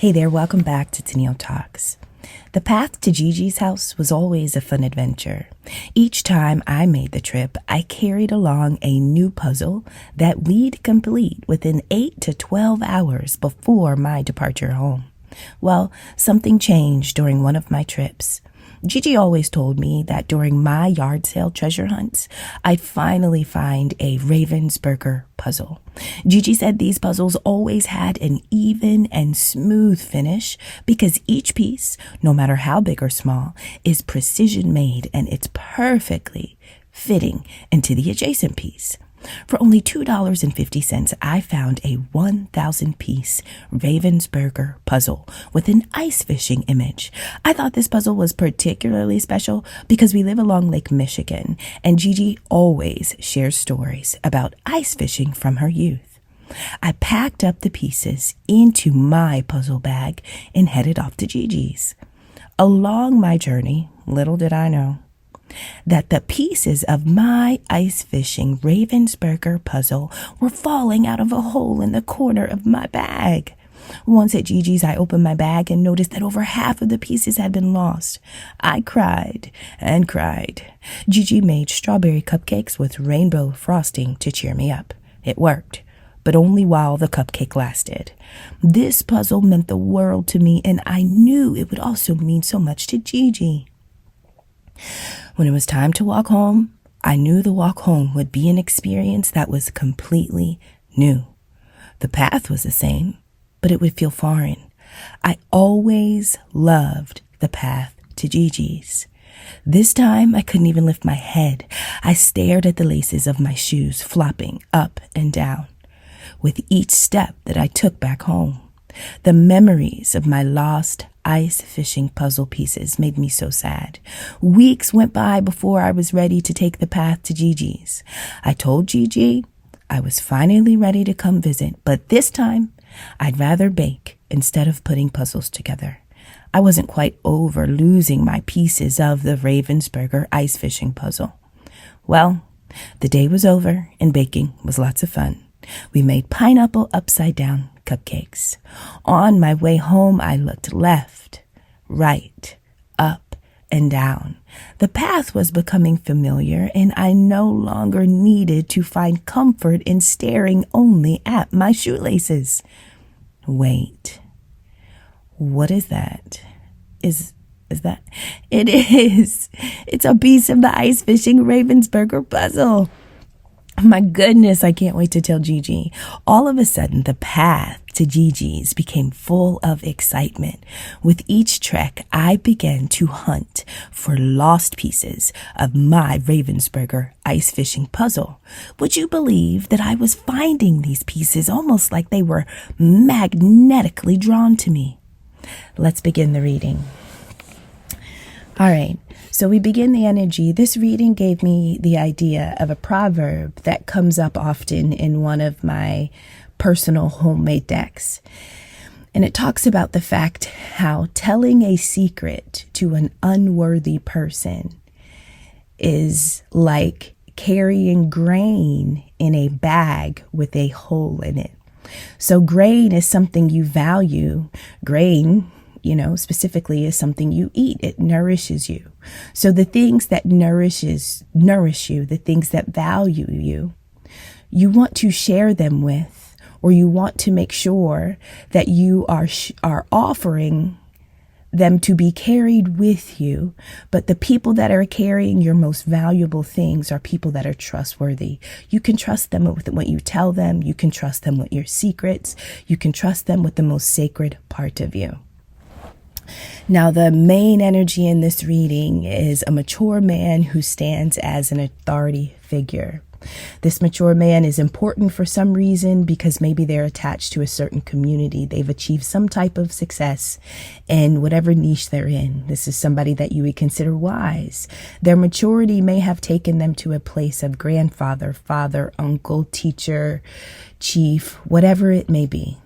Hey there, welcome back to Tennille Talks. The path to Gigi's house was always a fun adventure. Each time I made the trip, I carried along a new puzzle that we'd complete within 8 to 12 hours before my departure home. Well, something changed during one of my trips. Gigi always told me that during my yard sale treasure hunts, I'd finally find a Ravensburger puzzle. Gigi said these puzzles always had an even and smooth finish because each piece, no matter how big or small, is precision made and it's perfectly fitting into the adjacent piece. For only $2.50, I found a 1,000-piece Ravensburger puzzle with an ice fishing image. I thought this puzzle was particularly special because we live along Lake Michigan, and Gigi always shares stories about ice fishing from her youth. I packed up the pieces into my puzzle bag and headed off to Gigi's. Along my journey, little did I know that the pieces of my ice fishing Ravensburger puzzle were falling out of a hole in the corner of my bag. Once at Gigi's, I opened my bag and noticed that over half of the pieces had been lost. I cried and cried. Gigi made strawberry cupcakes with rainbow frosting to cheer me up. It worked, but only while the cupcake lasted. This puzzle meant the world to me, and I knew it would also mean so much to Gigi. When it was time to walk home, I knew the walk home would be an experience that was completely new. The path was the same, but it would feel foreign. I always loved the path to Gigi's. This time, I couldn't even lift my head. I stared at the laces of my shoes flopping up and down with each step that I took back home. The memories of my lost ice fishing puzzle pieces made me so sad. Weeks went by before I was ready to take the path to Gigi's. I told Gigi I was finally ready to come visit, but this time I'd rather bake instead of putting puzzles together. I wasn't quite over losing my pieces of the Ravensburger ice fishing puzzle. Well, the day was over and baking was lots of fun. We made pineapple upside down cupcakes. On my way home, I looked left, right, up, and down. The path was becoming familiar, and I no longer needed to find comfort in staring only at my shoelaces. Wait, what is that? Is that? It is. It's a piece of the ice fishing Ravensburger puzzle. My goodness, I can't wait to tell Gigi. All of a sudden, the path to Gigi's became full of excitement. With each trek, I began to hunt for lost pieces of my Ravensburger ice fishing puzzle. Would you believe that I was finding these pieces almost like they were magnetically drawn to me? Let's begin the reading. All right. So we begin the energy. This reading gave me the idea of a proverb that comes up often in one of my personal homemade decks. And it talks about the fact how telling a secret to an unworthy person is like carrying grain in a bag with a hole in it. So grain is something you value. Grain, specifically is something you eat. It nourishes you. So the things that nourish you, the things that value you, you want to share them with, or you want to make sure that you are offering them to be carried with you. But the people that are carrying your most valuable things are people that are trustworthy. You can trust them with what you tell them. You can trust them with your secrets. You can trust them with the most sacred part of you. Now, the main energy in this reading is a mature man who stands as an authority figure. This mature man is important for some reason because maybe they're attached to a certain community. They've achieved some type of success in whatever niche they're in. This is somebody that you would consider wise. Their maturity may have taken them to a place of grandfather, father, uncle, teacher, chief, whatever it may be.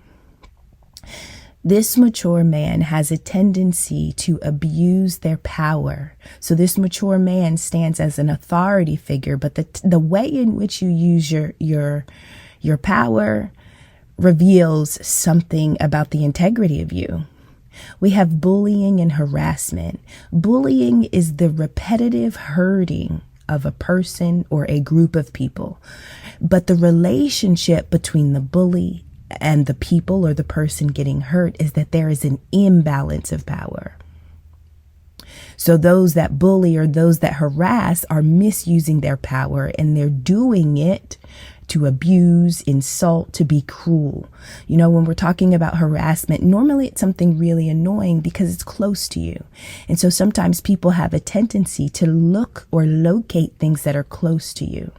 This mature man has a tendency to abuse their power. So this mature man stands as an authority figure, but the way in which you use your power reveals something about the integrity of you. We have bullying and harassment. Bullying is the repetitive hurting of a person or a group of people. But the relationship between the bully and the people or the person getting hurt is that there is an imbalance of power. So those that bully or those that harass are misusing their power, and they're doing it to abuse, insult, to be cruel. You know, when we're talking about harassment, normally it's something really annoying because it's close to you. And so sometimes people have a tendency to look or locate things that are close to you.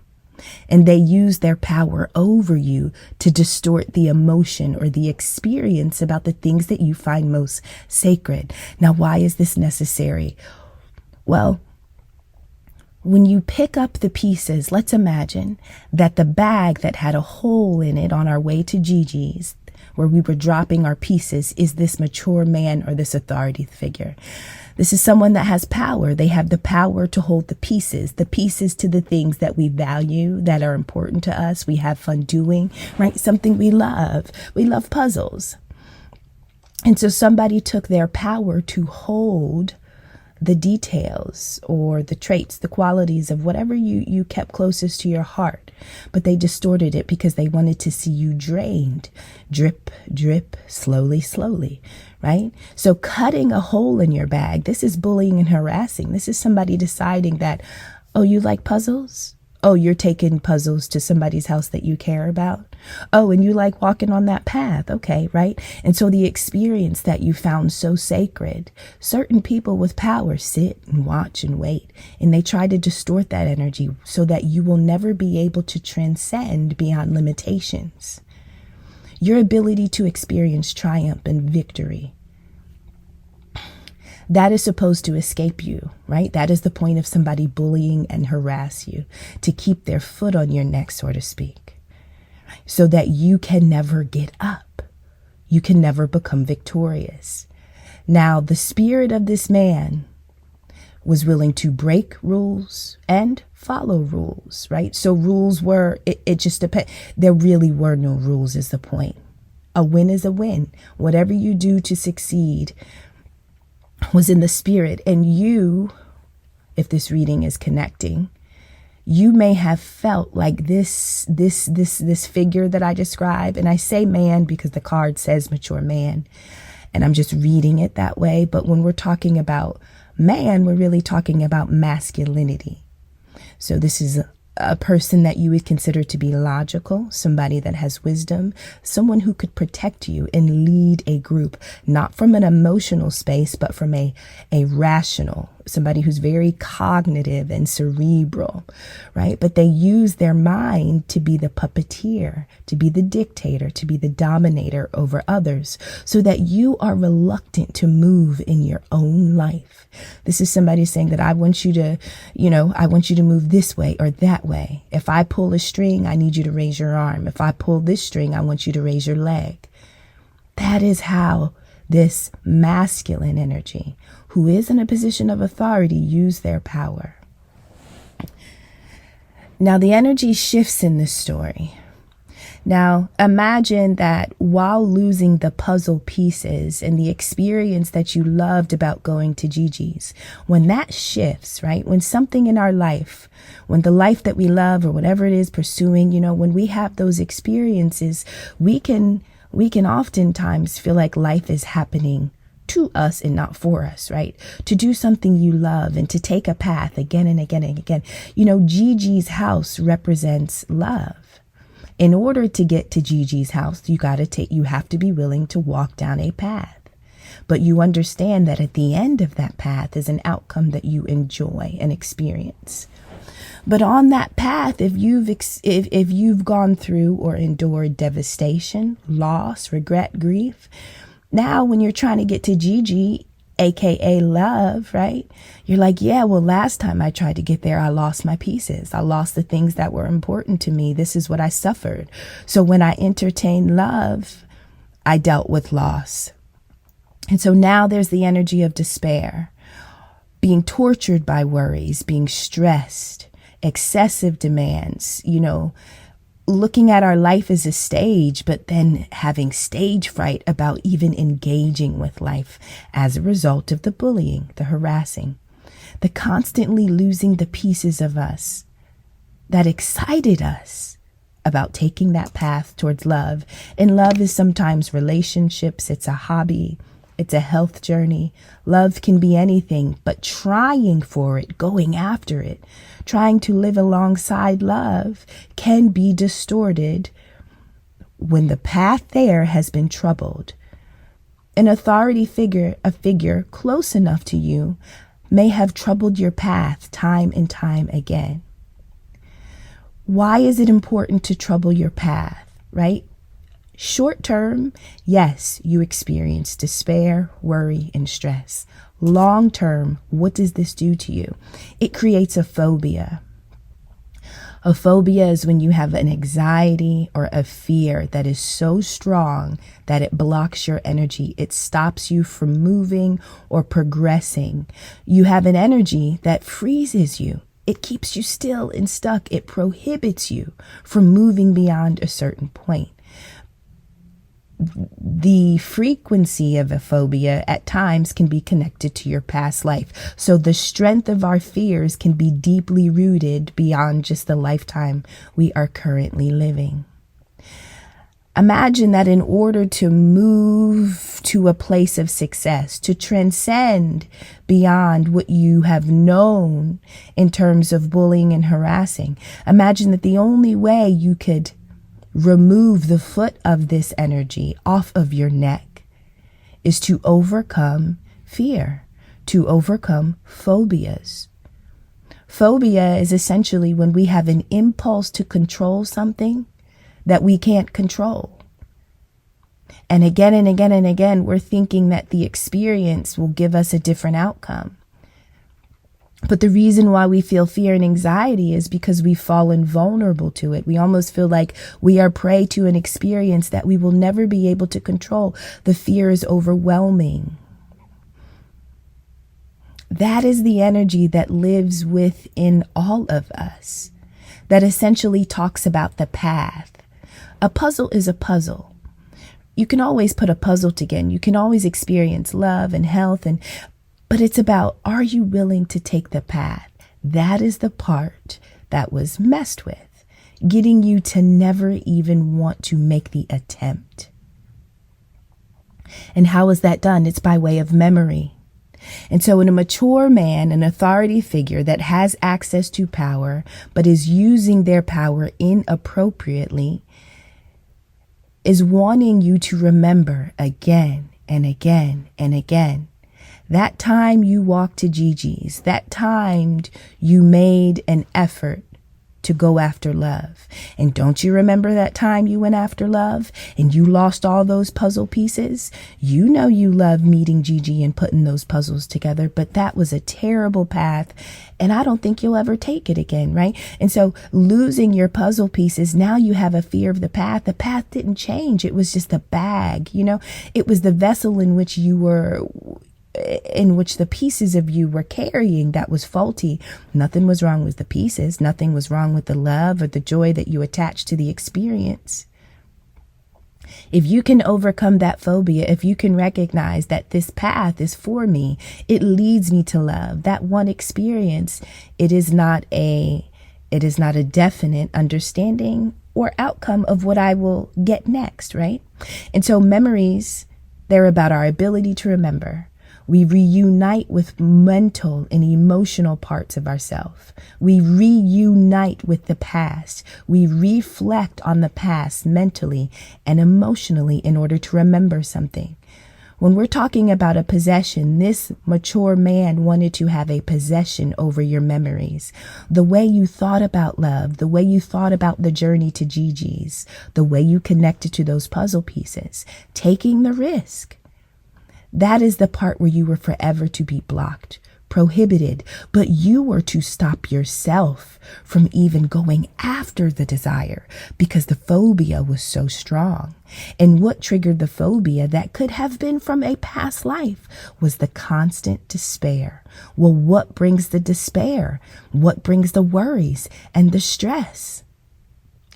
And they use their power over you to distort the emotion or the experience about the things that you find most sacred. Now, why is this necessary? Well, when you pick up the pieces, let's imagine that the bag that had a hole in it on our way to Gigis, where we were dropping our pieces, is this mature man or this authority figure. This is someone that has power. They have the power to hold the pieces to the things that we value, that are important to us, we have fun doing, right? Something we love. We love puzzles. And so somebody took their power to hold the details or the traits, the qualities of whatever you kept closest to your heart, but they distorted it because they wanted to see you drained, drip, drip, slowly, slowly, right? So cutting a hole in your bag, this is bullying and harassing. This is somebody deciding that, oh, you like puzzles? Oh, you're taking puzzles to somebody's house that you care about. Oh, and you like walking on that path. Okay, right? And so the experience that you found so sacred, certain people with power sit and watch and wait, and they try to distort that energy so that you will never be able to transcend beyond limitations. Your ability to experience triumph and victory, that is supposed to escape you, right? That is the point of somebody bullying and harass you, to keep their foot on your neck, so to speak, so that you can never get up. You can never become victorious. Now, the spirit of this man was willing to break rules and follow rules, right? So rules were, it just depends. There really were no rules is the point. A win is a win. Whatever you do to succeed was in the spirit. And you, if this reading is connecting, you may have felt like this figure that I describe. And I say man because the card says mature man, and I'm just reading it that way. But when we're talking about man, we're really talking about masculinity. So this is a person that you would consider to be logical, somebody that has wisdom, someone who could protect you and lead a group, not from an emotional space, but from a rational, somebody who's very cognitive and cerebral, right? But they use their mind to be the puppeteer, to be the dictator, to be the dominator over others, so that you are reluctant to move in your own life. This is somebody saying that I want you to, I want you to move this way or that way. If I pull a string, I need you to raise your arm. If I pull this string, I want you to raise your leg. That is how this masculine energy, who is in a position of authority, use their power. Now, the energy shifts in this story. Now, imagine that while losing the puzzle pieces and the experience that you loved about going to Gigis, when that shifts, right? When something in our life, when the life that we love or whatever it is pursuing, when we have those experiences, we can oftentimes feel like life is happening to us and not for us, right? To do something you love and to take a path again and again and again. Gigi's house represents love. In order to get to Gigi's house, you have to be willing to walk down a path. But you understand that at the end of that path is an outcome that you enjoy and experience. But on that path, if you've gone through or endured devastation, loss, regret, grief, now when you're trying to get to Gigi, aka love, right? You're like, yeah, well, last time I tried to get there, I lost my pieces. I lost the things that were important to me. This is what I suffered. So when I entertained love, I dealt with loss. And so now there's the energy of despair, being tortured by worries, being stressed, excessive demands, looking at our life as a stage, but then having stage fright about even engaging with life as a result of the bullying, the harassing, the constantly losing the pieces of us that excited us about taking that path towards love. And love is sometimes relationships, it's a hobby, it's a health journey. Love can be anything, but trying for it, going after it, trying to live alongside love can be distorted when the path there has been troubled. An authority figure, a figure close enough to you, may have troubled your path time and time again. Why is it important to trouble your path, right? Short term, yes, you experience despair, worry, and stress. Long term, what does this do to you? It creates a phobia. A phobia is when you have an anxiety or a fear that is so strong that it blocks your energy. It stops you from moving or progressing. You have an energy that freezes you. It keeps you still and stuck. It prohibits you from moving beyond a certain point. The frequency of a phobia at times can be connected to your past life. So the strength of our fears can be deeply rooted beyond just the lifetime we are currently living. Imagine that in order to move to a place of success, to transcend beyond what you have known in terms of bullying and harassing, imagine that the only way you could remove the foot of this energy off of your neck is to overcome fear, to overcome phobias. Phobia is essentially when we have an impulse to control something that we can't control. And again and again and again, we're thinking that the experience will give us a different outcome. But the reason why we feel fear and anxiety is because we've fallen vulnerable to it. We almost feel like we are prey to an experience that we will never be able to control. The fear is overwhelming. That is the energy that lives within all of us, that essentially talks about the path. A puzzle is a puzzle. You can always put a puzzle together. You can always experience love and health, but it's about, are you willing to take the path? That is the part that was messed with, getting you to never even want to make the attempt. And how is that done? It's by way of memory. And so in a mature man, an authority figure that has access to power, but is using their power inappropriately, is wanting you to remember again and again and again. That time you walked to Gigis, that time you made an effort to go after love. And don't you remember that time you went after love and you lost all those puzzle pieces? You know you love meeting Gigi and putting those puzzles together, but that was a terrible path. And I don't think you'll ever take it again, right? And so losing your puzzle pieces, now you have a fear of the path. The path didn't change. It was just a bag, it was the vessel in which the pieces of you were carrying that was faulty. Nothing was wrong with the pieces. Nothing was wrong with the love or the joy that you attached to the experience. If you can overcome that phobia, if you can recognize that this path is for me, it leads me to love. That one experience, it is not a definite understanding or outcome of what I will get next, right? And so memories, they're about our ability to remember. We reunite with mental and emotional parts of ourselves. We reunite with the past. We reflect on the past mentally and emotionally in order to remember something. When we're talking about a possession, this mature man wanted to have a possession over your memories. The way you thought about love, the way you thought about the journey to Gigi's, the way you connected to those puzzle pieces, taking the risk. That is the part where you were forever to be blocked, prohibited, but you were to stop yourself from even going after the desire because the phobia was so strong. And what triggered the phobia that could have been from a past life was the constant despair. Well, what brings the despair? What brings the worries and the stress?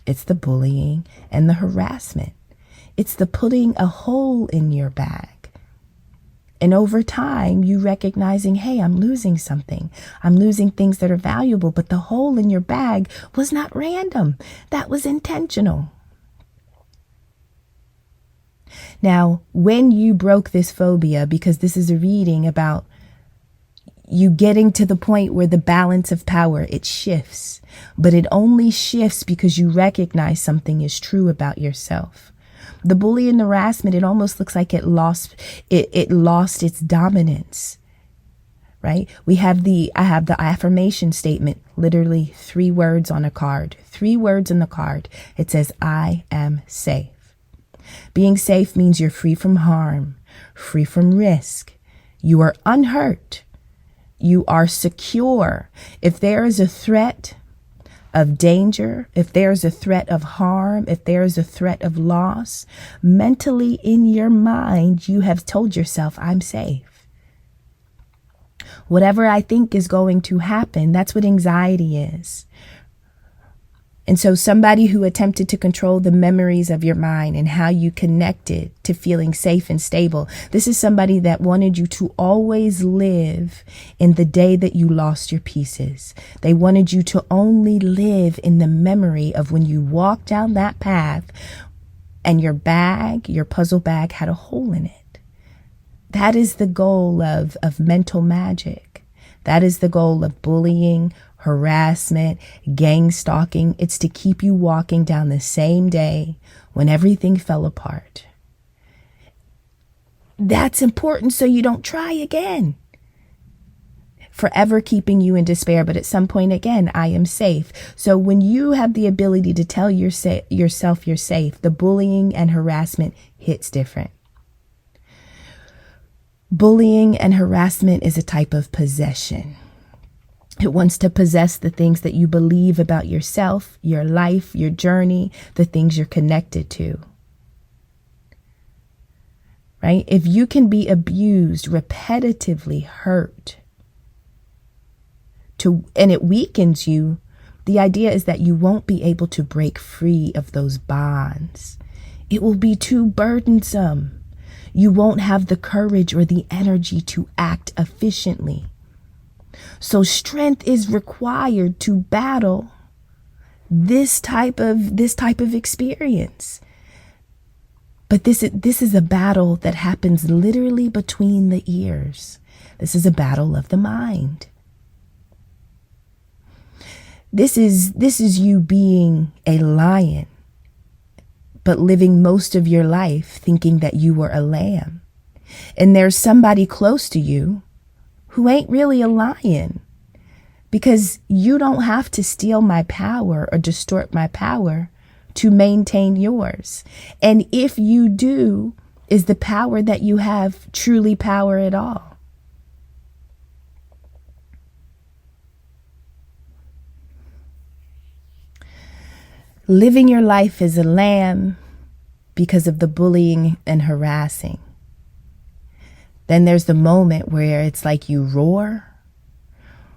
It's the bullying and the harassment. It's the putting a hole in your bag. And over time, you recognizing, hey, I'm losing something. I'm losing things that are valuable, but the hole in your bag was not random. That was intentional. Now, when you broke this phobia, because this is a reading about you getting to the point where the balance of power, it shifts, but it only shifts because you recognize something is true about yourself. The bully and harassment, it almost looks like it lost its dominance, right? I have the affirmation statement, literally 3 words on a card, 3 words in the card. It says, I am safe. Being safe means you're free from harm, free from risk. You are unhurt. You are secure. If there is a threat of danger, if there's a threat of harm, if there's a threat of loss, mentally in your mind, you have told yourself, I'm safe. Whatever I think is going to happen, that's what anxiety is. And so somebody who attempted to control the memories of your mind and how you connected to feeling safe and stable, this is somebody that wanted you to always live in the day that you lost your pieces. They wanted you to only live in the memory of when you walked down that path and your puzzle bag had a hole in it. That is the goal of mental magic. That is the goal of bullying, harassment, gang stalking. It's to keep you walking down the same day when everything fell apart. That's important so you don't try again. Forever keeping you in despair, but at some point again, I am safe. So when you have the ability to tell yourself you're safe, the bullying and harassment hits different. Bullying and harassment is a type of possession. It wants to possess the things that you believe about yourself, your life, your journey, the things you're connected to. Right? If you can be abused, repetitively hurt, and it weakens you, the idea is that you won't be able to break free of those bonds. It will be too burdensome. You won't have the courage or the energy to act efficiently. So strength is required to battle this type of experience. But this is a battle that happens literally between the ears. This is a battle of the mind. This is you being a lion, but living most of your life thinking that you were a lamb. And there's somebody close to you who ain't really a lion, because you don't have to steal my power or distort my power to maintain yours. And if you do, is the power that you have truly power at all? Living your life as a lamb because of the bullying and harassing. Then there's the moment where it's like you roar,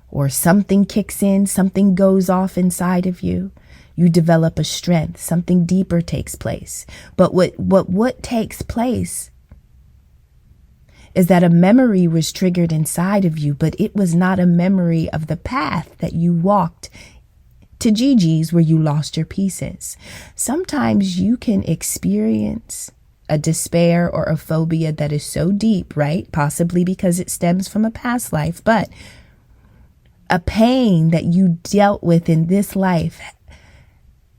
or something kicks in, something goes off inside of you. You develop a strength, something deeper takes place. But what takes place is that a memory was triggered inside of you, but it was not a memory of the path that you walked to Gigis where you lost your pieces. Sometimes you can experience a despair or a phobia that is so deep, right? Possibly because it stems from a past life, but a pain that you dealt with in this life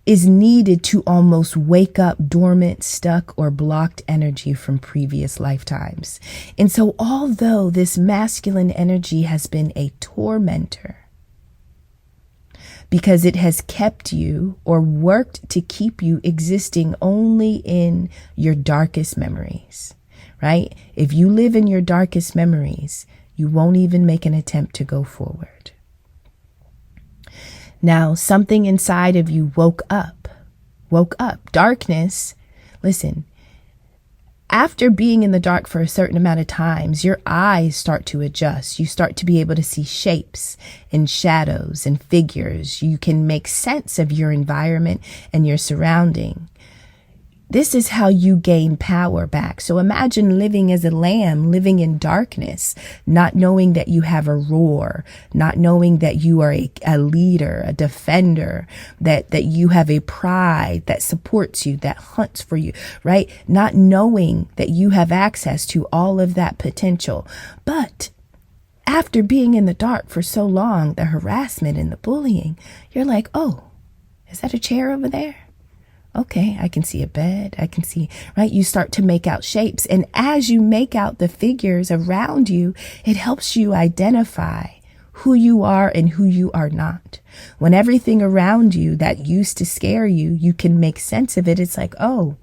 is needed to almost wake up dormant, stuck, or blocked energy from previous lifetimes. And so although this masculine energy has been a tormentor, because it has kept you or worked to keep you existing only in your darkest memories, right? If you live in your darkest memories, you won't even make an attempt to go forward. Now, something inside of you woke up. Darkness, listen, After being in the dark for a certain amount of times, your eyes start to adjust. You start to be able to see shapes and shadows and figures. You can make sense of your environment and your surrounding. This is how you gain power back. So imagine living as a lamb, living in darkness, not knowing that you have a roar, not knowing that you are a leader, a defender, that you have a pride that supports you, that hunts for you, right? Not knowing that you have access to all of that potential. But after being in the dark for so long, the harassment and the bullying, you're like, oh, is that a chair over there? Okay, I can see a bed. I can see, right? You start to make out shapes. And as you make out the figures around you, it helps you identify who you are and who you are not. When everything around you that used to scare you, you can make sense of it. It's like, oh,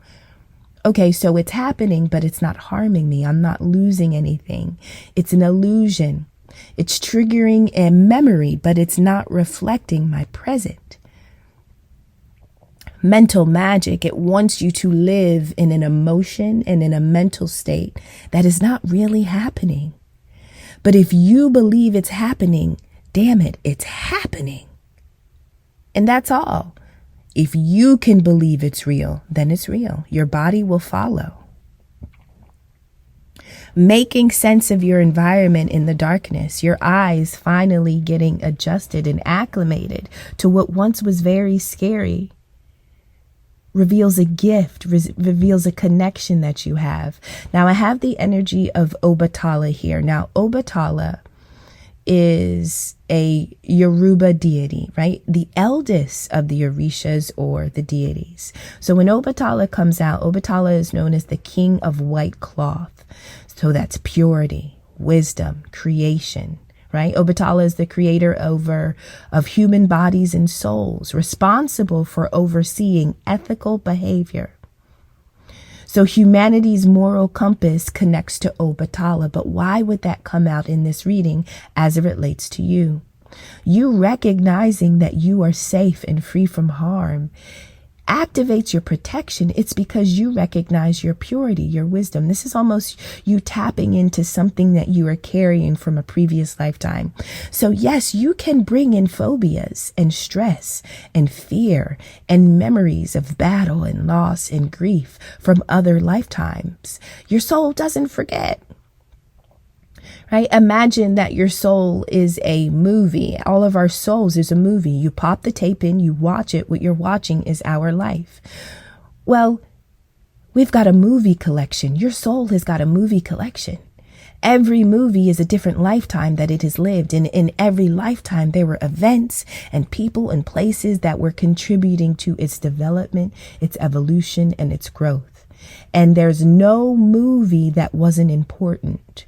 okay, so it's happening, but it's not harming me. I'm not losing anything. It's an illusion. It's triggering a memory, but it's not reflecting my present. Mental magic, it wants you to live in an emotion and in a mental state that is not really happening. But if you believe it's happening, damn it, it's happening. And that's all. If you can believe it's real, then it's real. Your body will follow. Making sense of your environment in the darkness, your eyes finally getting adjusted and acclimated to what once was very scary, reveals a gift, reveals a connection that you have. Now, I have the energy of Obatala here. Now, Obatala is a Yoruba deity, right? The eldest of the Orishas or the deities. So when Obatala comes out, Obatala is known as the king of white cloth. So that's purity, wisdom, creation, right? Obatala is the creator of human bodies and souls, responsible for overseeing ethical behavior. So humanity's moral compass connects to Obatala, but why would that come out in this reading as it relates to you? You recognizing that you are safe and free from harm activates your protection. It's because you recognize your purity, your wisdom. This is almost you tapping into something that you are carrying from a previous lifetime. So yes, you can bring in phobias and stress and fear and memories of battle and loss and grief from other lifetimes. Your soul doesn't forget. Right? Imagine that your soul is a movie. All of our souls is a movie. You pop the tape in, you watch it. What you're watching is our life. Well, we've got a movie collection. Your soul has got a movie collection. Every movie is a different lifetime that it has lived. And in every lifetime, there were events and people and places that were contributing to its development, its evolution, and its growth. And there's no movie that wasn't important.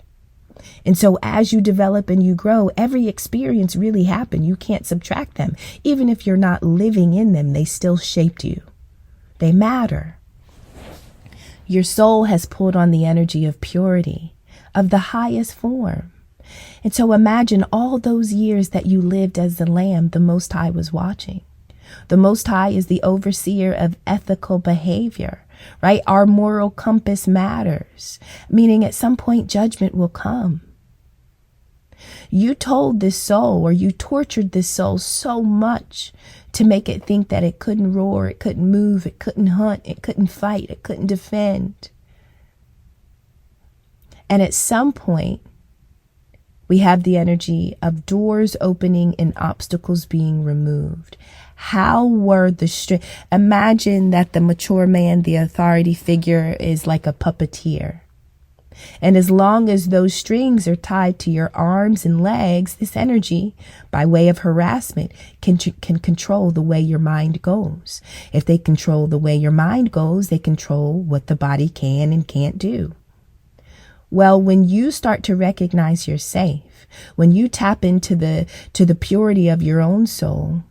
And so as you develop and you grow, every experience really happened. You can't subtract them. Even if you're not living in them, they still shaped you. They matter. Your soul has pulled on the energy of purity, of the highest form. And so imagine all those years that you lived as the lamb the Most High was watching. The Most High is the overseer of ethical behavior, right? Our moral compass matters, meaning at some point judgment will come. You told this soul, or you tortured this soul so much to make it think that it couldn't roar, it couldn't move, it couldn't hunt, it couldn't fight, it couldn't defend. And at some point, we have the energy of doors opening and obstacles being removed. How were the imagine that the mature man, the authority figure, is like a puppeteer. And as long as those strings are tied to your arms and legs, this energy, by way of harassment, can control the way your mind goes. If they control the way your mind goes, they control what the body can and can't do. Well, when you start to recognize you're safe, when you tap into the purity of your own soul,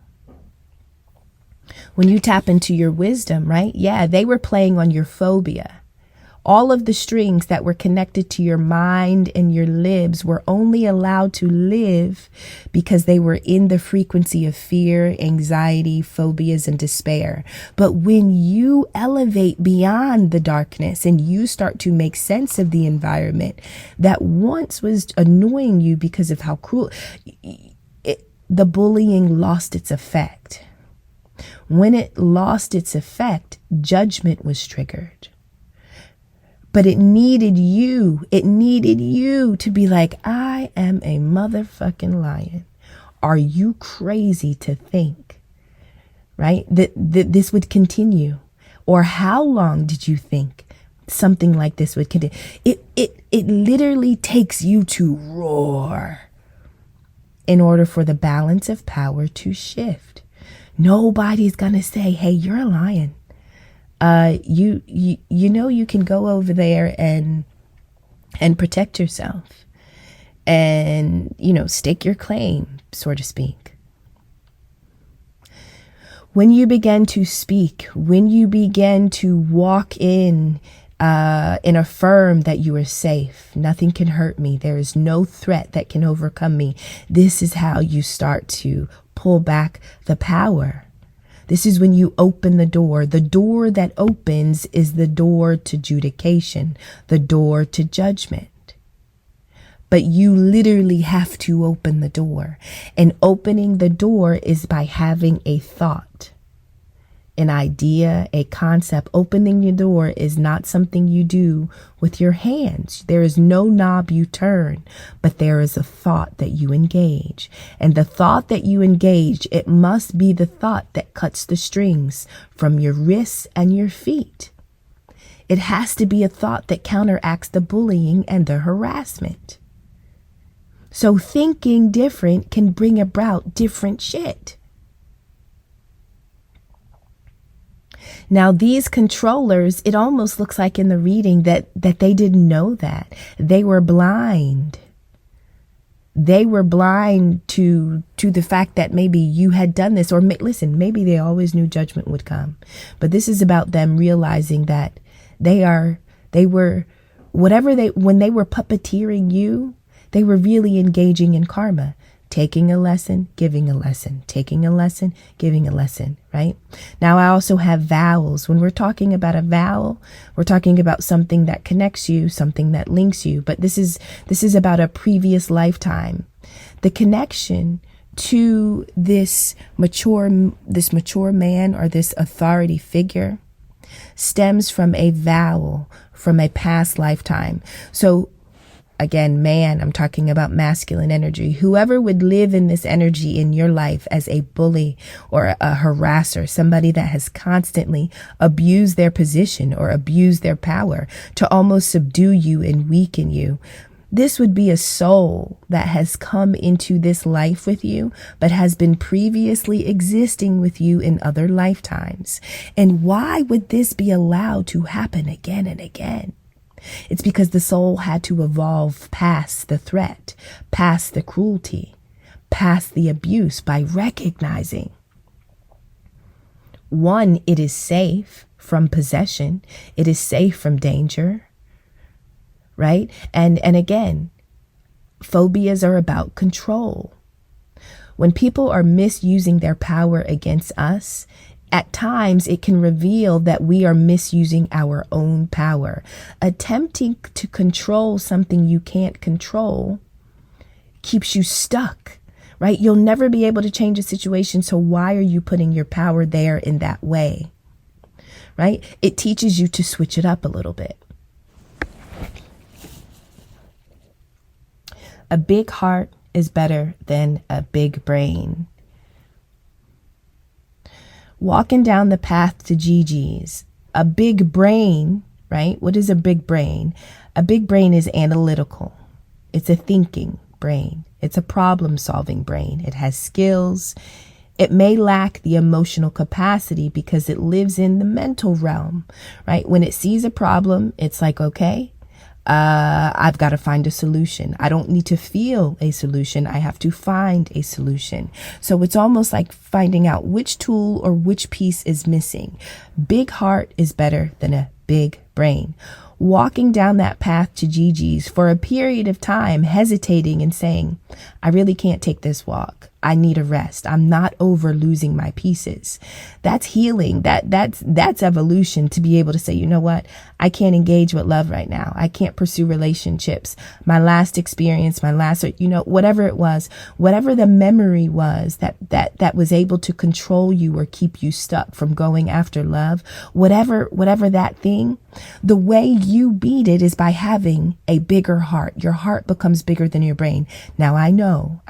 when you tap into your wisdom, right? Yeah, they were playing on your phobia. All of the strings that were connected to your mind and your limbs were only allowed to live because they were in the frequency of fear, anxiety, phobias, and despair. But when you elevate beyond the darkness and you start to make sense of the environment that once was annoying you because of how cruel, the bullying lost its effect. When it lost its effect, judgment was triggered. But it needed you to be like, I am a motherfucking lion. Are you crazy to think, right, that this would continue? Or how long did you think something like this would continue? It literally takes you to roar in order for the balance of power to shift. Nobody's gonna say, hey, you're a lion. You know you can go over there and protect yourself and, stake your claim, so to speak. When you begin to speak, when you begin to walk in and affirm that you are safe, nothing can hurt me, there is no threat that can overcome me, this is how you start to pull back the power. This is when you open the door. The door that opens is the door to adjudication, the door to judgment. But you literally have to open the door. And opening the door is by having a thought, an idea, a concept. Opening your door is not something you do with your hands. There is no knob you turn, but there is a thought that you engage. And the thought that you engage, it must be the thought that cuts the strings from your wrists and your feet. It has to be a thought that counteracts the bullying and the harassment. So thinking different can bring about different shit. Now, these controllers, it almost looks like in the reading that they didn't know that. They were blind. They were blind to the fact that maybe you had done this. Or listen, maybe they always knew judgment would come. But this is about them realizing that when they were puppeteering you, they were really engaging in karma. Taking a lesson, giving a lesson, taking a lesson, giving a lesson, right? Now, I also have vowels. When we're talking about a vowel, we're talking about something that connects you, something that links you. But this is about a previous lifetime. The connection to this mature man or this authority figure stems from a vowel, from a past lifetime. So again, man, I'm talking about masculine energy. Whoever would live in this energy in your life as a bully or a harasser, somebody that has constantly abused their position or abused their power to almost subdue you and weaken you. This would be a soul that has come into this life with you, but has been previously existing with you in other lifetimes. And why would this be allowed to happen again and again? It's because the soul had to evolve past the threat, past the cruelty, past the abuse by recognizing, one, it is safe from possession. It is safe from danger, right? And again, phobias are about control. When people are misusing their power against us, at times, it can reveal that we are misusing our own power. Attempting to control something you can't control keeps you stuck, right? You'll never be able to change a situation. So why are you putting your power there in that way, right? It teaches you to switch it up a little bit. A big heart is better than a big brain. Walking down the path to Gigis, a big brain, right? What is a big brain? A big brain is analytical. It's a thinking brain. It's a problem-solving brain. It has skills. It may lack the emotional capacity because it lives in the mental realm, right? When it sees a problem, it's like, okay, I've got to find a solution. I don't need to feel a solution. I have to find a solution. So it's almost like finding out which tool or which piece is missing. Big heart is better than a big brain. walking down that path to Gigi's for a period of time, hesitating and saying, I really can't take this walk. I need a rest. I'm not over losing my pieces. That's healing. That's evolution, to be able to say, you know what? I can't engage with love right now. I can't pursue relationships. My last experience, whatever it was, whatever the memory was that was able to control you or keep you stuck from going after love, whatever that thing, the way you beat it is by having a bigger heart. Your heart becomes bigger than your brain. Now, I know.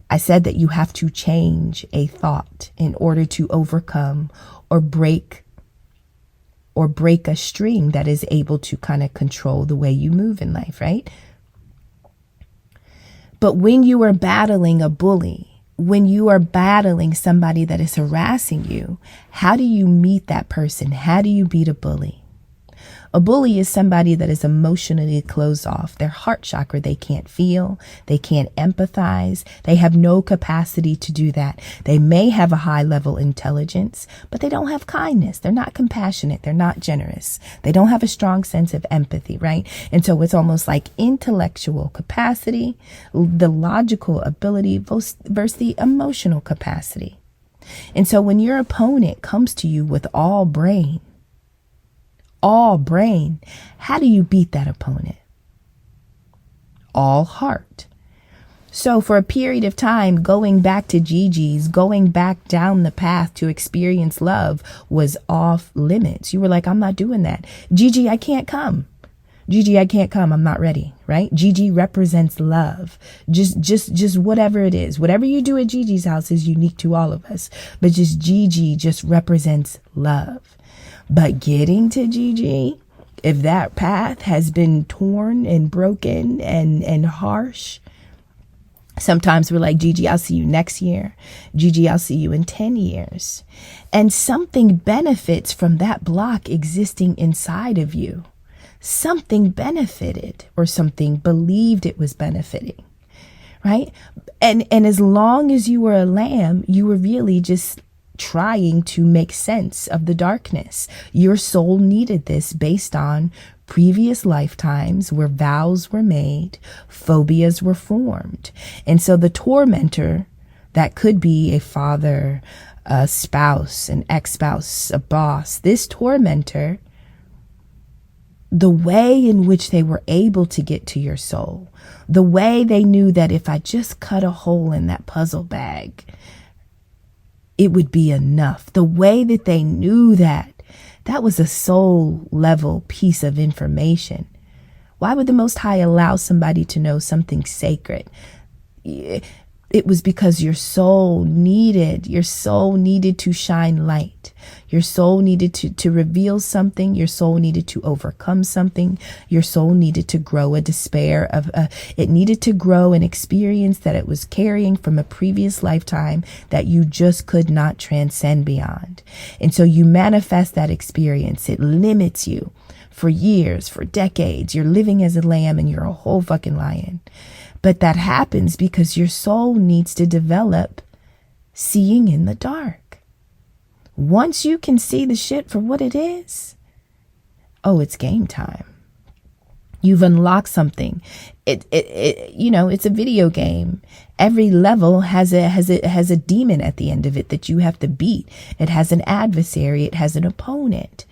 I said that you have to change a thought in order to overcome or break a string that is able to kind of control the way you move in life, right? But when you are battling a bully, when you are battling somebody that is harassing you, how do you meet that person? How do you beat a bully? A bully is somebody that is emotionally closed off. Their heart chakra, they can't feel, they can't empathize, they have no capacity to do that. They may have a high level intelligence, but they don't have kindness. They're not compassionate. They're not generous. They don't have a strong sense of empathy, right? And so it's almost like intellectual capacity, the logical ability versus the emotional capacity. And so when your opponent comes to you with all brain, how do you beat that opponent? All heart. So for a period of time, going back to Gigi's, going back down the path to experience love was off limits. You were like, I'm not doing that. Gigi, I can't come. Gigi, I can't come. I'm not ready, right? Gigi represents love. Just whatever it is. Whatever you do at Gigi's house is unique to all of us. But just Gigi just represents love. But getting to Gigi, if that path has been torn and broken and harsh, sometimes we're like, Gigi, I'll see you next year. Gigi, I'll see you in 10 years. And something benefits from that block existing inside of you. Something benefited, or something believed it was benefiting, right? And as long as you were a lamb, you were really just trying to make sense of the darkness. Your soul needed this based on previous lifetimes where vows were made, phobias were formed. And so the tormentor, that could be a father, a spouse, an ex-spouse, a boss, this tormentor, the way in which they were able to get to your soul, the way they knew that if I just cut a hole in that puzzle bag, it would be enough. The way that they knew that was a soul level piece of information. Why would the Most High allow somebody to know something sacred? It was because your soul needed to shine light. Your soul needed to reveal something. Your soul needed to overcome something. Your soul needed to grow a despair of, it needed to grow an experience that it was carrying from a previous lifetime that you just could not transcend beyond. And so you manifest that experience. It limits you for years, for decades. You're living as a lamb and you're a whole fucking lion. But that happens because your soul needs to develop seeing in the dark. Once you can see the shit for what it is, oh, it's game time. You've unlocked something. It's a video game. Every level has a demon at the end of it that you have to beat. It has an adversary. It has an opponent.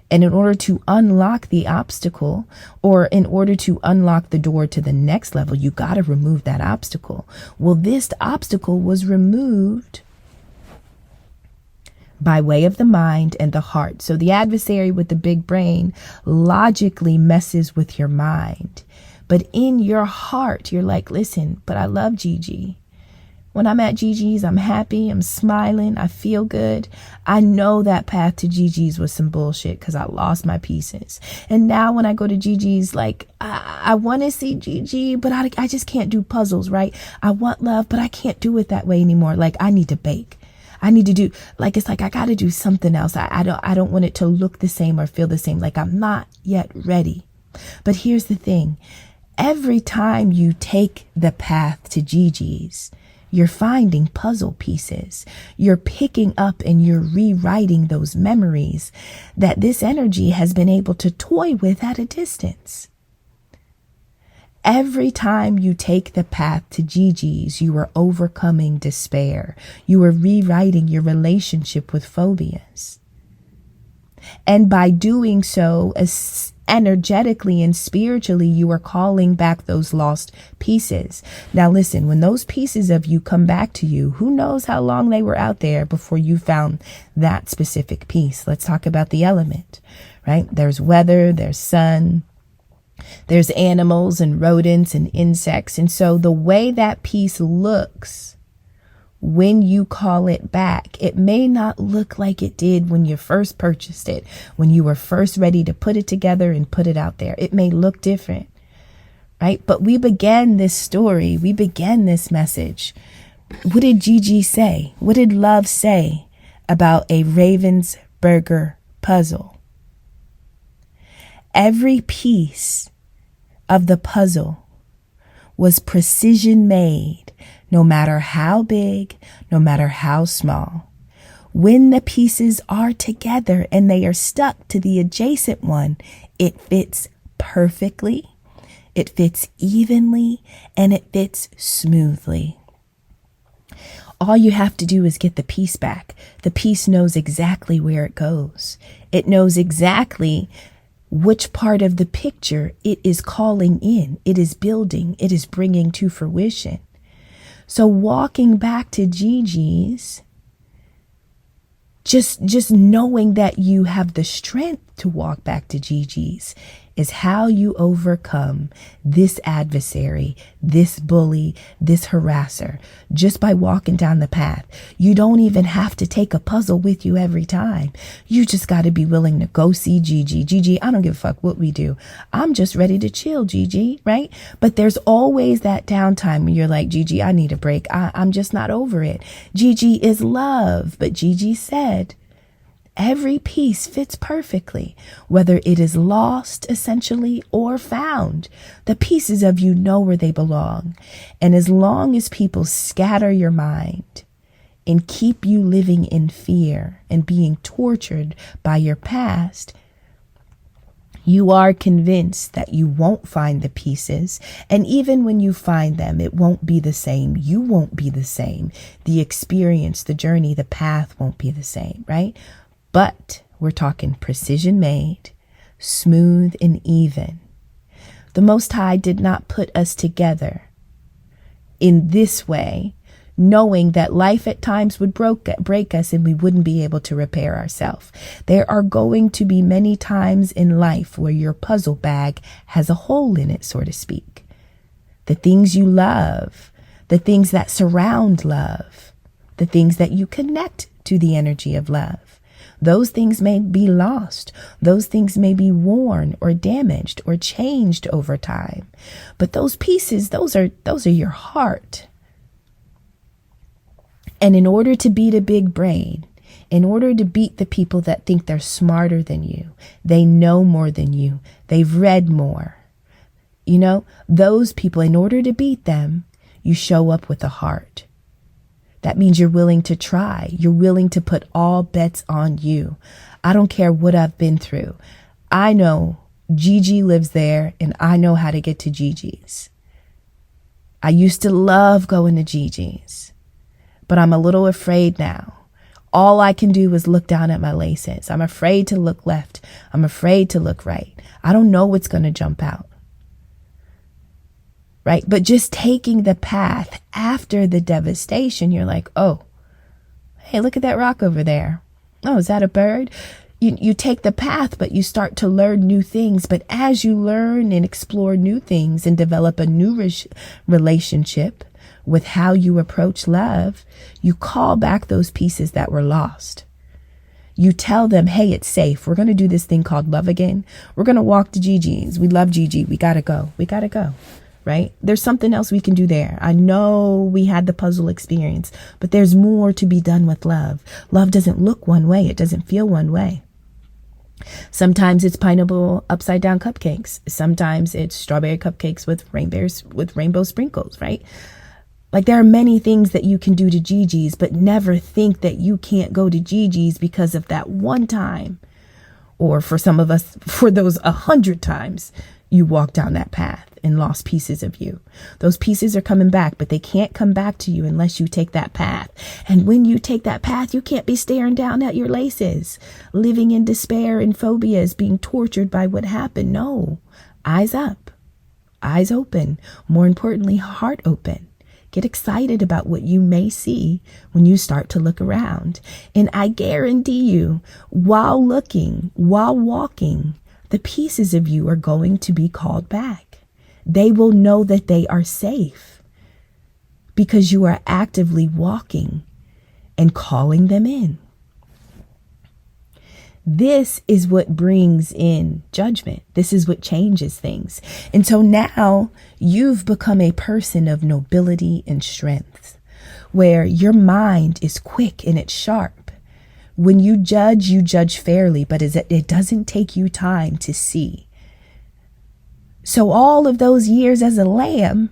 And in order to unlock the obstacle, or in order to unlock the door to the next level, you got to remove that obstacle. Well, this obstacle was removed by way of the mind and the heart. So the adversary with the big brain logically messes with your mind. But in your heart, you're like, listen, but I love Gigi. When I'm at Gigi's, I'm happy, I'm smiling, I feel good. I know that path to Gigi's was some bullshit because I lost my pieces. And now when I go to Gigi's, like, I want to see Gigi, but I just can't do puzzles, right? I want love, but I can't do it that way anymore. Like, I need to bake. I need to do, like, it's like I got to do something else. I don't want it to look the same or feel the same. Like, I'm not yet ready. But here's the thing. Every time you take the path to Gigi's, You're finding puzzle pieces. You're picking up and you're rewriting those memories that this energy has been able to toy with at a distance. Every time you take the path to Gigis, you are overcoming despair. You are rewriting your relationship with phobias. And by doing so, energetically and spiritually, you are calling back those lost pieces. Now listen, when those pieces of you come back to you, who knows how long they were out there before you found that specific piece. Let's talk about the element, right? There's weather, there's sun, there's animals and rodents and insects. And so the way that piece looks when you call it back, it may not look like it did when you first purchased it, when you were first ready to put it together and put it out there. It may look different, right? But we began this story. We began this message. What did Gigi say? What did love say about a Ravensburger puzzle? Every piece of the puzzle was precision made, no matter how big, no matter how small. When the pieces are together and they are stuck to the adjacent one, it fits perfectly, it fits evenly, and it fits smoothly. All you have to do is get the piece back. The piece knows exactly where it goes. It knows exactly which part of the picture it is calling in, it is building, it is bringing to fruition. So walking back to Gigi's, just knowing that you have the strength to walk back to Gigi's is how you overcome this adversary, this bully, this harasser, just by walking down the path. You don't even have to take a puzzle with you every time. You just got to be willing to go see Gigi. Gigi, I don't give a fuck what we do. I'm just ready to chill, Gigi, right? But there's always that downtime when you're like, Gigi, I need a break. I'm just not over it. Gigi is love. But Gigi said, every piece fits perfectly, whether it is lost, essentially, or found. The pieces of you know where they belong. And as long as people scatter your mind and keep you living in fear and being tortured by your past, you are convinced that you won't find the pieces. And even when you find them, it won't be the same. You won't be the same. The experience, the journey, the path won't be the same, right? But we're talking precision made, smooth and even. The Most High did not put us together in this way, knowing that life at times would break us and we wouldn't be able to repair ourselves. There are going to be many times in life where your puzzle bag has a hole in it, so to speak. The things you love, the things that surround love, the things that you connect to the energy of love. Those things may be lost. Those things may be worn or damaged or changed over time. But those pieces, those are your heart. And in order to beat a big brain, in order to beat the people that think they're smarter than you, they know more than you, they've read more. You know, those people, in order to beat them, you show up with a heart. That means you're willing to try. You're willing to put all bets on you. I don't care what I've been through. I know Gigi lives there and I know how to get to Gigi's. I used to love going to Gigi's, but I'm a little afraid now. All I can do is look down at my laces. I'm afraid to look left. I'm afraid to look right. I don't know what's going to jump out. Right? But just taking the path after the devastation, you're like, oh, hey, look at that rock over there. Oh, is that a bird? You take the path, but you start to learn new things. But as you learn and explore new things and develop a new relationship with how you approach love, you call back those pieces that were lost. You tell them, hey, it's safe. We're going to do this thing called love again. We're going to walk to Gigi's. We love Gigi. We got to go. We got to go. Right? There's something else we can do there. I know we had the puzzle experience, but there's more to be done with love. Love doesn't look one way. It doesn't feel one way. Sometimes it's pineapple upside down cupcakes. Sometimes it's strawberry cupcakes with rainbow sprinkles, right? Like, there are many things that you can do to Gigis, but never think that you can't go to Gigis because of that one time. Or for some of us, for those 100 times you walked down that path and lost pieces of you. Those pieces are coming back, but they can't come back to you unless you take that path. And when you take that path, you can't be staring down at your laces, living in despair and phobias, being tortured by what happened. No, eyes up, eyes open. More importantly, heart open. Get excited about what you may see when you start to look around. And I guarantee you, while looking, while walking, the pieces of you are going to be called back. They will know that they are safe because you are actively walking and calling them in. This is what brings in judgment. This is what changes things. And so now you've become a person of nobility and strength, where your mind is quick and it's sharp. When you judge fairly, but it doesn't take you time to see. So all of those years as a lamb,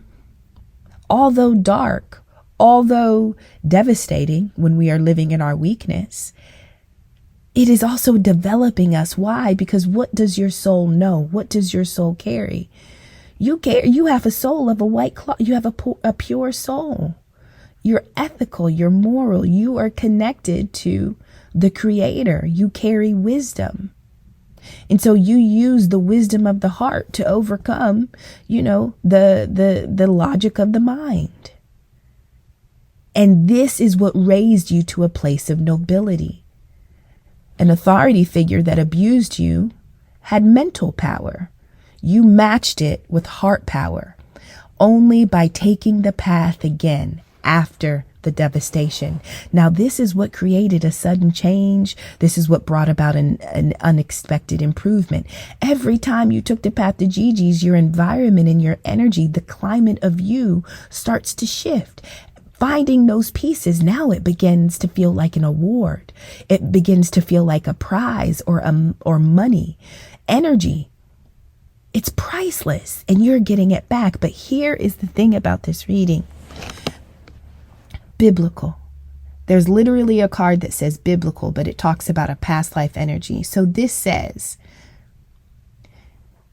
although dark, although devastating when we are living in our weakness, it is also developing us. Why? Because what does your soul know? What does your soul carry? You have a soul of a white cloth. You have a pure soul. You're ethical. You're moral. You are connected to the Creator. You carry wisdom. And so you use the wisdom of the heart to overcome, the logic of the mind. And this is what raised you to a place of nobility. An authority figure that abused you had mental power. You matched it with heart power only by taking the path again after the devastation. Now, this is what created a sudden change. This is what brought about an unexpected improvement. Every time you took the path to Gigis, your environment and your energy, the climate of you starts to shift. Finding those pieces, now it begins to feel like an award. It begins to feel like a prize or money, energy. It's priceless and you're getting it back. But here is the thing about this reading. Biblical. There's literally a card that says biblical, but it talks about a past life energy. So this says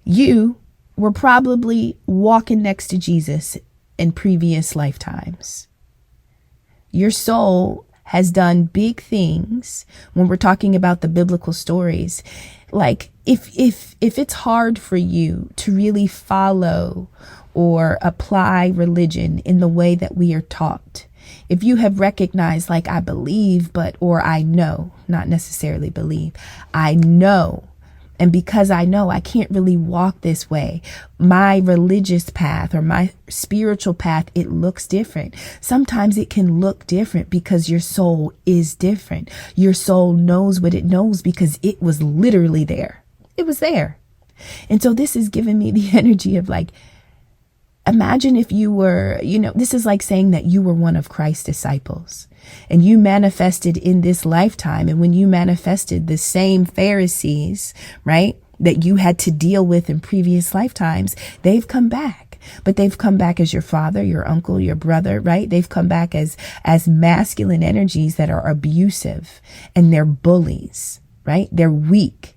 you were probably walking next to Jesus in previous lifetimes. Your soul has done big things when we're talking about the biblical stories. Like if it's hard for you to really follow or apply religion in the way that we are taught, if you have recognized, like, I believe, or I know, not necessarily believe, I know. And because I know I can't really walk this way, my religious path or my spiritual path, it looks different. Sometimes it can look different because your soul is different. Your soul knows what it knows because it was literally there. It was there. And so this is giving me the energy of, like, imagine if you were, this is like saying that you were one of Christ's disciples and you manifested in this lifetime. And when you manifested, the same Pharisees, right, that you had to deal with in previous lifetimes, they've come back. But they've come back as your father, your uncle, your brother, right? They've come back as masculine energies that are abusive and they're bullies, right? They're weak.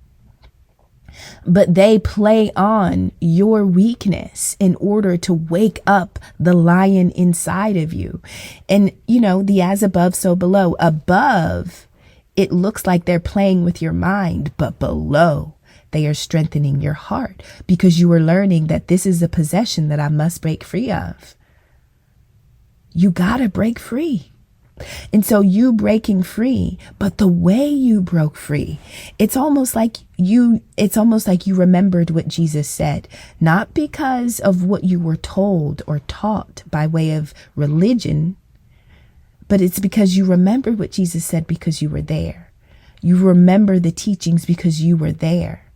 But they play on your weakness in order to wake up the lion inside of you. And, the as above, so below. Above, it looks like they're playing with your mind, but below, they are strengthening your heart because you are learning that this is a possession that I must break free of. You gotta break free. And so you breaking free, but the way you broke free, it's almost like you remembered what Jesus said, not because of what you were told or taught by way of religion, but it's because you remembered what Jesus said because you were there. You remember the teachings because you were there.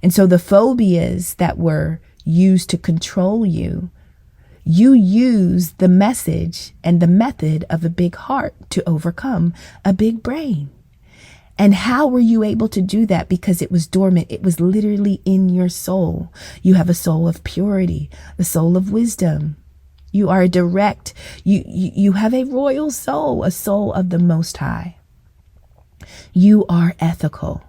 And so the phobias that were used to control you, you use the message and the method of a big heart to overcome a big brain. And how were you able to do that? Because it was dormant. It was literally in your soul. You have a soul of purity, a soul of wisdom. You are direct. You have a royal soul, a soul of the Most High. You are ethical,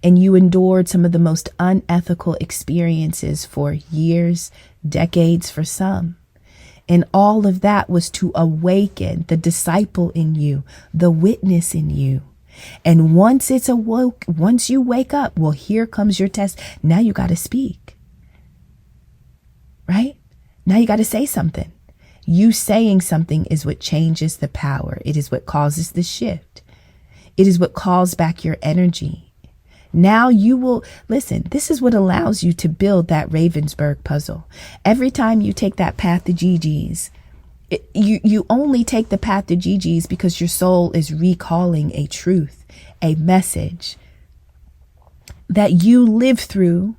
and you endured some of the most unethical experiences for years, decades for some. And all of that was to awaken the disciple in you, the witness in you. And once it's awoke, once you wake up, well, here comes your test. Now you got to speak, right? Now you got to say something. You saying something is what changes the power. It is what causes the shift. It is what calls back your energy. Now you will, listen, this is what allows you to build that Ravensburg puzzle. Every time you take that path to Gigis, you only take the path to Gigis because your soul is recalling a truth, a message that you lived through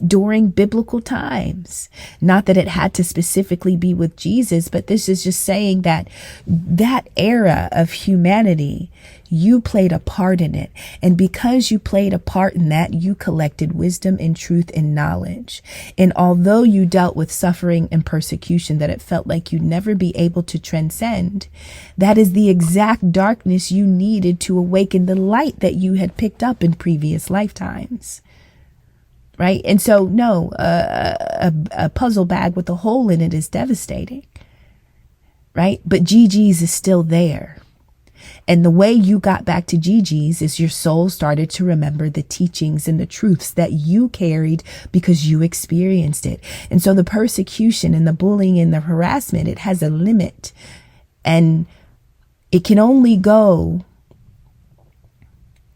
during biblical times. Not that it had to specifically be with Jesus, but this is just saying that that era of humanity, you played a part in it. And because you played a part in that, you collected wisdom and truth and knowledge. And although you dealt with suffering and persecution that it felt like you'd never be able to transcend, that is the exact darkness you needed to awaken the light that you had picked up in previous lifetimes. Right. And so, no, a puzzle bag with a hole in it is devastating. Right. But Gigis is still there. And the way you got back to Gigis is your soul started to remember the teachings and the truths that you carried because you experienced it. And so the persecution and the bullying and the harassment, it has a limit, and it can only go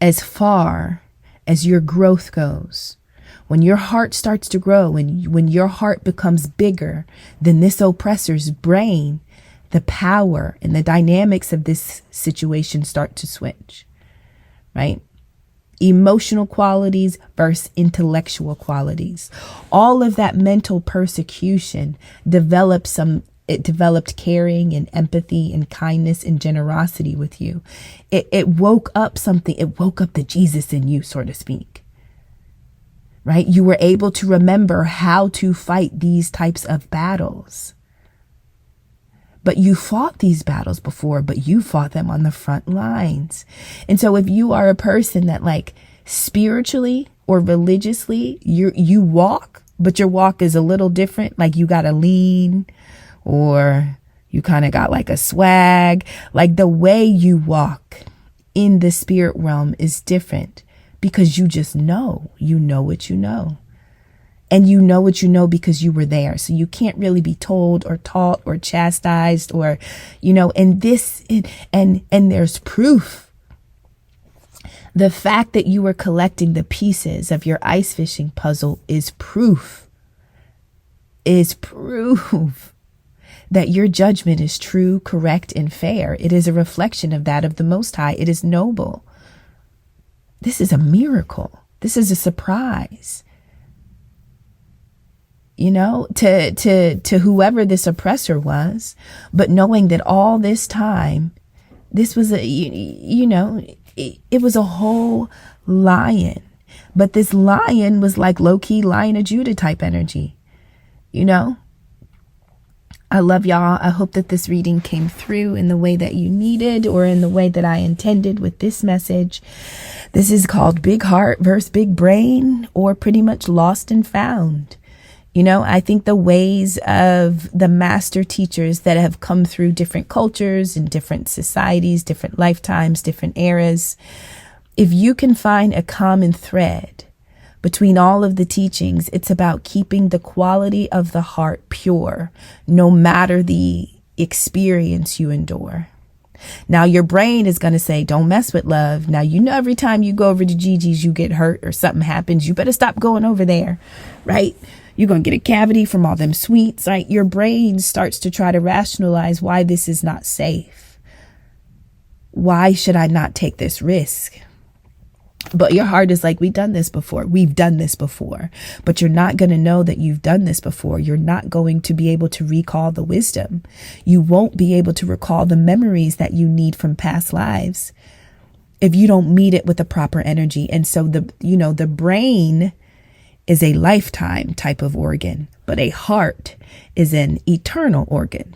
as far as your growth goes. When your heart starts to grow and when your heart becomes bigger than this oppressor's brain, the power and the dynamics of this situation start to switch, right? Emotional qualities versus intellectual qualities. All of that mental persecution developed caring and empathy and kindness and generosity with you. It woke up something. It woke up the Jesus in you, so to speak. Right? You were able to remember how to fight these types of battles. But you fought these battles before, but you fought them on the front lines. And so if you are a person that, like, spiritually or religiously, you walk, but your walk is a little different, like you got to lean, or you kind of got like a swag, like the way you walk in the spirit realm is different. Because you just know what you know. And you know what you know because you were there. So you can't really be told or taught or chastised or, and there's proof. The fact that you were collecting the pieces of your ice fishing puzzle is proof that your judgment is true, correct, and fair. It is a reflection of that of the Most High. It is noble. This is a miracle. This is a surprise. To whoever this oppressor was, but knowing that all this time, this was it was a whole lion, but this lion was like low-key Lion of Judah type energy, I love y'all. I hope that this reading came through in the way that you needed or in the way that I intended with this message. This is called Big Heart versus Big Brain, or pretty much Lost and Found. I think the ways of the master teachers that have come through different cultures and different societies, different lifetimes, different eras, if you can find a common thread between all of the teachings, it's about keeping the quality of the heart pure, no matter the experience you endure. Now, your brain is going to say, don't mess with love. Now, every time you go over to Gigis, you get hurt or something happens. You better stop going over there, right? You're going to get a cavity from all them sweets, right? Your brain starts to try to rationalize why this is not safe. Why should I not take this risk? But your heart is like, we've done this before. But you're not going to know that you've done this before. You're not going to be able to recall the wisdom. You won't be able to recall the memories that you need from past lives if you don't meet it with the proper energy. And so the brain is a lifetime type of organ, but a heart is an eternal organ.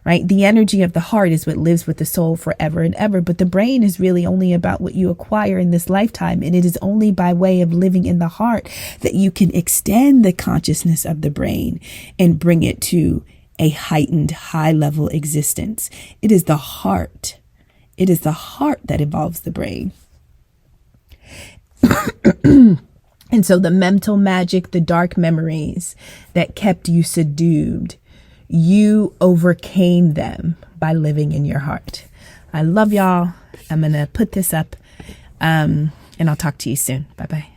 right? The energy of the heart is what lives with the soul forever and ever. But the brain is really only about what you acquire in this lifetime. And it is only by way of living in the heart that you can extend the consciousness of the brain and bring it to a heightened, high level existence. It is the heart. It is the heart that evolves the brain. And so the mental magic, the dark memories that kept you subdued, you overcame them by living in your heart. I love y'all. I'm going to put this up and I'll talk to you soon. Bye-bye.